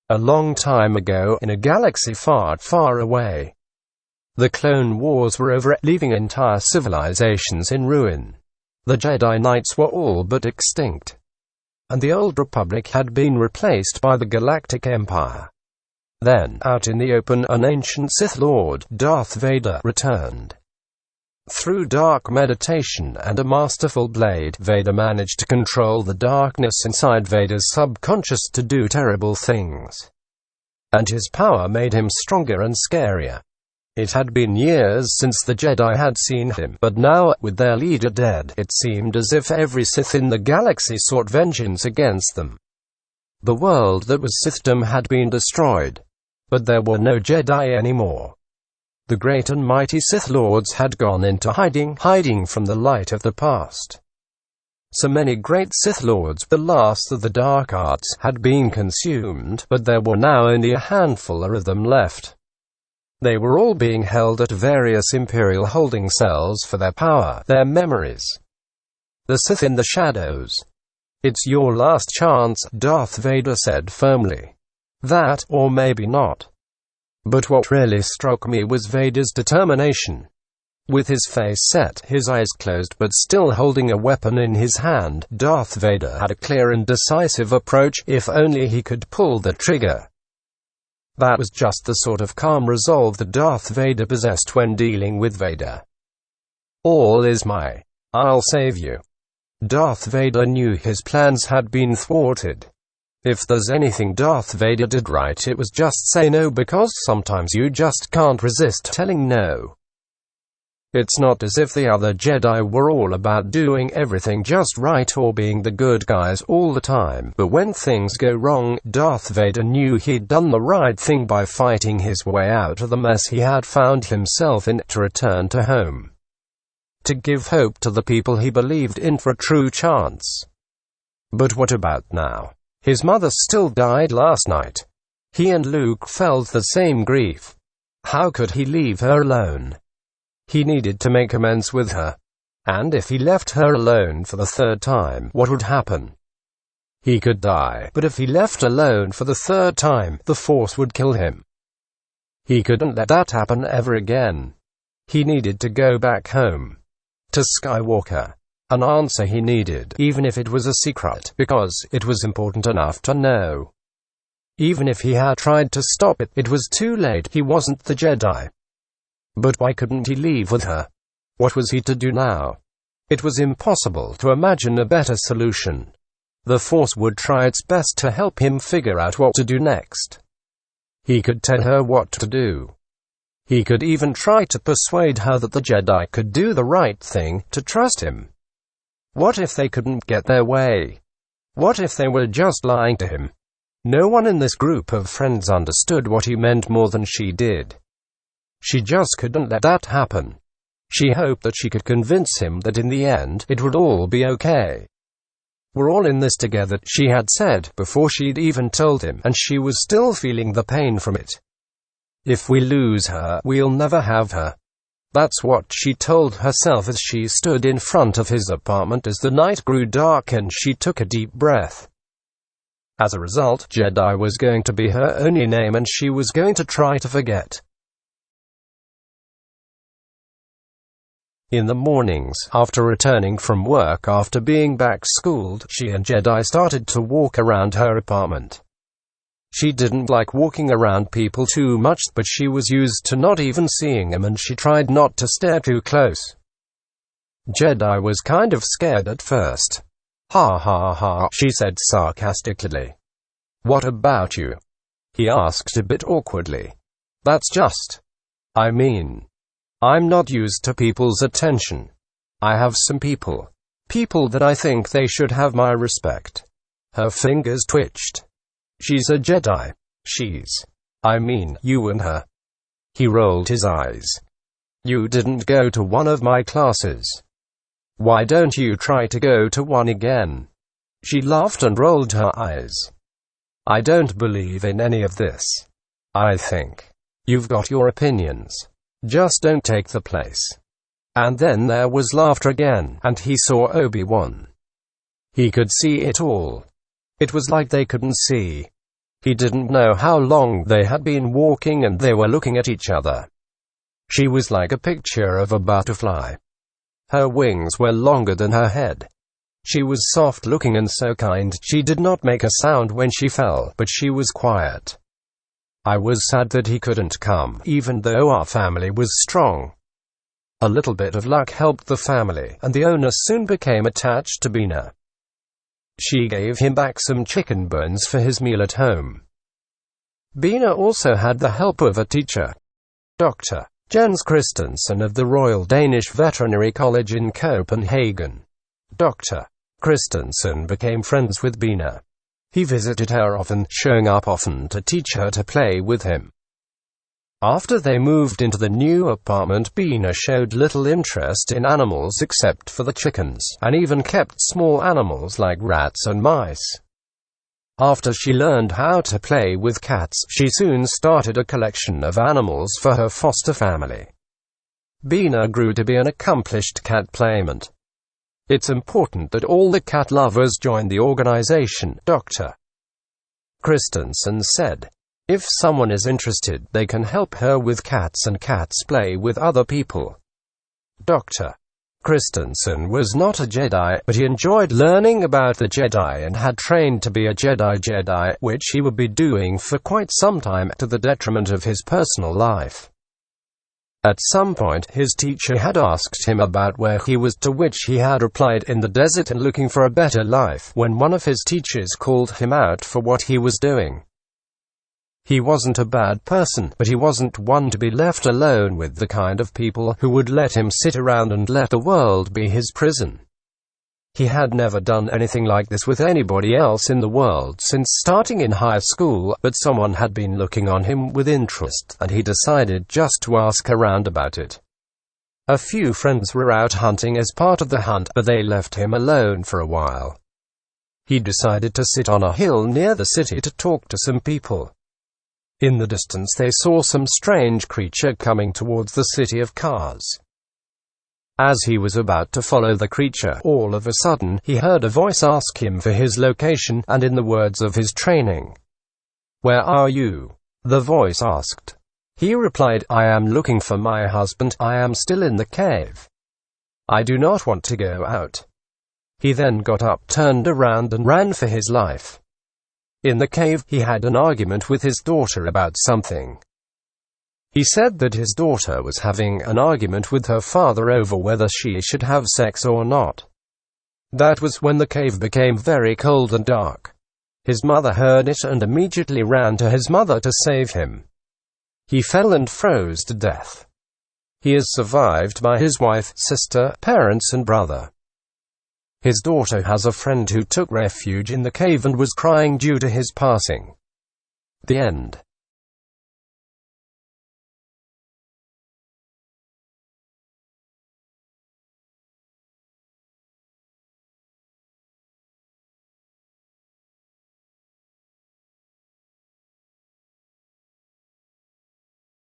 A long time ago, in a galaxy far, far away. The Clone Wars were over, leaving entire civilizations in ruin. The Jedi Knights were all but extinct, and the Old Republic had been replaced by the Galactic Empire. Then, out in the open, an ancient Sith Lord, Darth Vader, returned. Through dark meditation and a masterful blade, Vader managed to control the darkness inside Vader's subconscious to do terrible things. And his power made him stronger and scarier. It had been years since the Jedi had seen him, but now, with their leader dead, it seemed as if every Sith in the galaxy sought vengeance against them. The world that was Sithdom had been destroyed, but there were no Jedi anymore. The great and mighty Sith Lords had gone into hiding from the light of the past. So many great Sith Lords, the last of the dark arts, had been consumed, but there were now only a handful of them left. They were all being held at various Imperial holding cells for their power, their memories. The Sith in the shadows. "It's your last chance," Darth Vader said firmly. That, or maybe not. But what really struck me was Vader's determination. With his face set, his eyes closed but still holding a weapon in his hand, Darth Vader had a clear and decisive approach, if only he could pull the trigger. That was just the sort of calm resolve that Darth Vader possessed when dealing with Vader. "All is my. I'll save you." Darth Vader knew his plans had been thwarted. If there's anything Darth Vader did right, it was just say no, because sometimes you just can't resist telling no. It's not as if the other Jedi were all about doing everything just right or being the good guys all the time, but when things go wrong, Darth Vader knew he'd done the right thing by fighting his way out of the mess he had found himself in, to return to home. To give hope to the people he believed in for a true chance. But what about now? His mother still died last night. He and Luke felt the same grief. How could he leave her alone? He needed to make amends with her. And if he left her alone for the third time, what would happen? He could die, but if he left alone for the third time, the Force would kill him. He couldn't let that happen ever again. He needed to go back home. To Skywalker. An answer he needed, even if it was a secret, because it was important enough to know. Even if he had tried to stop it, it was too late. He wasn't the Jedi. But why couldn't he leave with her? What was he to do now? It was impossible to imagine a better solution. The Force would try its best to help him figure out what to do next. He could tell her what to do. He could even try to persuade her that the Jedi could do the right thing, to trust him. What if they couldn't get their way? What if they were just lying to him? No one in this group of friends understood what he meant more than she did. She just couldn't let that happen. She hoped that she could convince him that in the end, it would all be okay. "We're all in this together," she had said, before she'd even told him, and she was still feeling the pain from it. "If we lose her, we'll never have her." That's what she told herself as she stood in front of his apartment as the night grew dark and she took a deep breath. As a result, Jedi was going to be her only name and she was going to try to forget. In the mornings, after returning from work after being back-schooled, she and Jedi started to walk around her apartment. She didn't like walking around people too much, but she was used to not even seeing them and she tried not to stare too close. Jedi was kind of scared at first. "Ha ha ha," she said sarcastically. "What about you?" he asked a bit awkwardly. "That's just. I mean, I'm not used to people's attention. I have some people that I think they should have my respect." Her fingers twitched. "She's a Jedi. I mean, you and her." He rolled his eyes. "You didn't go to one of my classes. Why don't you try to go to one again?" She laughed and rolled her eyes. "I don't believe in any of this. I think you've got your opinions. Just don't take the place." And then there was laughter again, and he saw Obi-Wan. He could see it all. It was like they couldn't see. He didn't know how long they had been walking, and they were looking at each other. She was like a picture of a butterfly. Her wings were longer than her head. She was soft-looking and so kind. She did not make a sound when she fell, but she was quiet. I was sad that he couldn't come, even though our family was strong. A little bit of luck helped the family, and the owner soon became attached to Bina. She gave him back some chicken bones for his meal at home. Bina also had the help of a teacher, Dr. Jens Christensen of the Royal Danish Veterinary College in Copenhagen. Dr. Christensen became friends with Bina. He visited her often, showing up often to teach her to play with him. After they moved into the new apartment, Bina showed little interest in animals except for the chickens, and even kept small animals like rats and mice. After she learned how to play with cats, she soon started a collection of animals for her foster family. Bina grew to be an accomplished cat playmate. It's important that all the cat lovers join the organization, Dr. Christensen said. If someone is interested, they can help her with cats, and cats play with other people. Dr. Christensen was not a Jedi, but he enjoyed learning about the Jedi and had trained to be a Jedi, which he would be doing for quite some time, to the detriment of his personal life. At some point, his teacher had asked him about where he was, to which he had replied, in the desert and looking for a better life, when one of his teachers called him out for what he was doing. He wasn't a bad person, but he wasn't one to be left alone with the kind of people who would let him sit around and let the world be his prison. He had never done anything like this with anybody else in the world since starting in high school, but someone had been looking on him with interest, and he decided just to ask around about it. A few friends were out hunting as part of the hunt, but they left him alone for a while. He decided to sit on a hill near the city to talk to some people. In the distance they saw some strange creature coming towards the city of cars. As he was about to follow the creature, all of a sudden, he heard a voice ask him for his location, and in the words of his training, "Where are you?" the voice asked. He replied, "I am looking for my husband. I am still in the cave. I do not want to go out." He then got up, turned around, and ran for his life. In the cave, he had an argument with his daughter about something. He said that his daughter was having an argument with her father over whether she should have sex or not. That was when the cave became very cold and dark. His mother heard it and immediately ran to his mother to save him. He fell and froze to death. He is survived by his wife, sister, parents and brother. His daughter has a friend who took refuge in the cave and was crying due to his passing. The end.